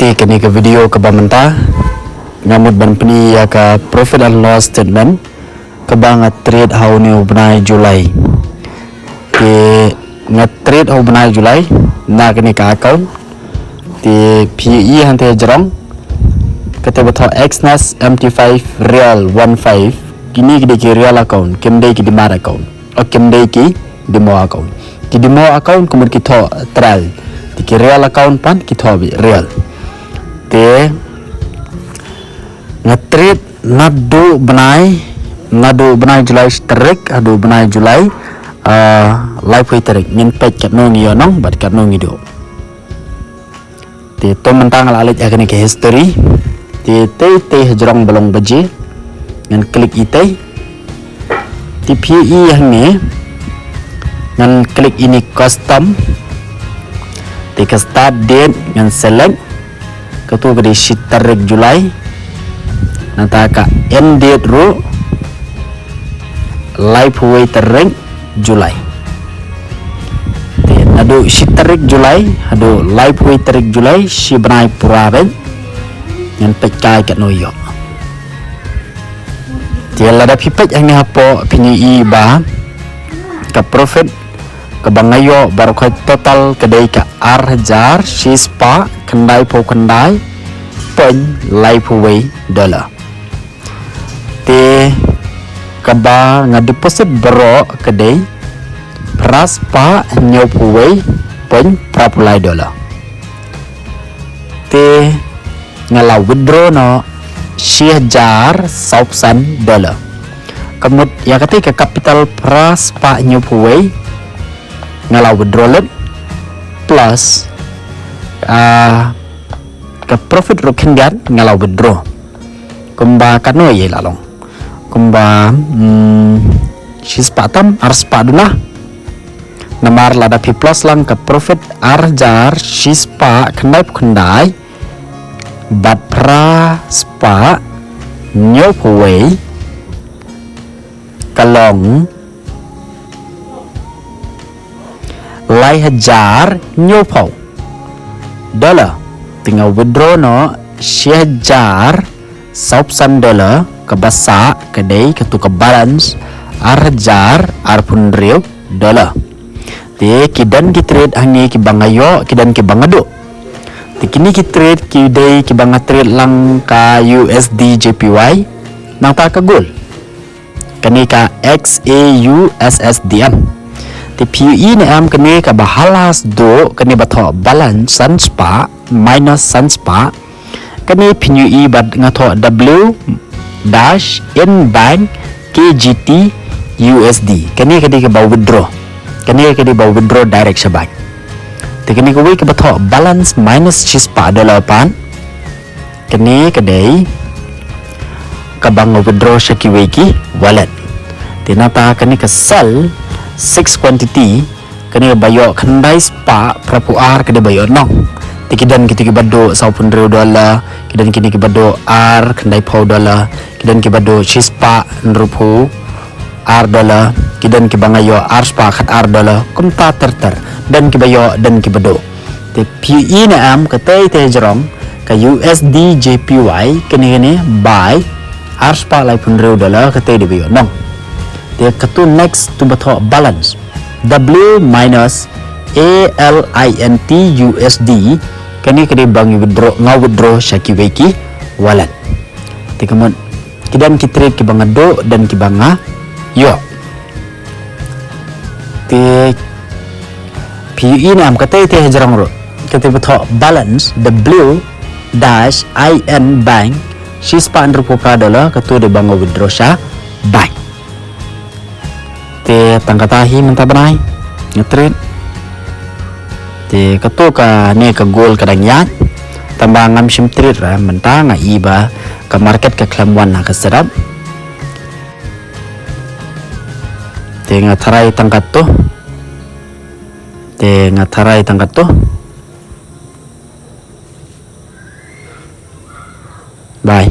Ti kini ke video ke bamenta ngamut ban peni ya ka profit and loss statement ke bang trade how ni ubnai Julai ti trade how ubnai Julai na kini ka account ti PE hante jerong kete beto Xnas MT5 real 15 kini ki real account kemde ki di mar account o kemde ki di mo account ki di mo account kumur ki tho trial ti ki real account pan ki tho real te nge-trade nadu benai Julai terik adu benai Julai live way terik nyen pet kat no ngi yonong bat kat no ngi do te to mentang alit akan ke history te hejrong belong baje ngen klik itai ti PE yang ni ngen klik ini custom te ke start date ngen select ketua gede sheet tarik Julai nanti ka end date ro live way tarik Julai te adu sheet tarik Julai adu live way tarik Julai si benai puraben yang pekai kat noyo te lada pipet yang hapo pinyi ba ka profit ke bangayo baru kai total kedai ka R1000 sispa kendai po kendai pen live way dollar te kaba nga deposit bro kedai pras pa nyop way pen prapulai dollar te ngala withdraw no $1000 dollar kemud ya ketika capital pras pa nyop way ngala withdraw plus ke profit roken gan ngala withdraw kumba kano ye lalong kumba sispatam arspa duna namar lada pi plus lang ke profit arjar sispa kendai bat pra spa nyopway kalong lai hajar nyopau dollar tinggal withdraw no $1000 $1000 ke basa kedai ketu ke balance arjar arpun real dollar te kidan ki trade hangi ki bangayo kidan ki bangado te kini ki trade ki dai ki banga trade lang ka USD JPY nang ta ka goal kani ka XAUSSDM ti PE ni am kini ka bahalas do kani batho balance sunspa minus sunspa kani PE bat ngatho W dash in bank KGT USD kani ka ba withdraw kani ka ba withdraw direct sa bank ti kani ko ka batho balance minus chispa dollar pan kani kadai ka bang withdraw sa kiwiki wallet tinata kani ka sell 6 quantity kani bayo kendai spa prapuar kede bayo nong tikidan kita kibado saupun $10 kidan kini kibado R kendai pau dollar kidan kibado chispa nrupu R dollar kidan kibangayo R spa kat R dollar kumta terter dan kibayo dan kibado te PE na am katay te jerong ka USD JPY kini buy R spa lai pun $10 katay de bayo nong ketu next to bato balance W minus ALINT USD kani kadi bang withdraw syaki weki wallet ti kemun kidan ki trade ki banga do dan ki banga yo ti PE nam kate te jarang ro kate bato balance W dash IN bank sispan rupiah dollar ketu de bang withdraw sya bank te tangkatahi menta benai ngetrade te ketu ka ne ka goal kadang ya tambangam sim trade ra menta nga iba ka market ka klamwan na ka sedap te nga tharai tangkat to bye.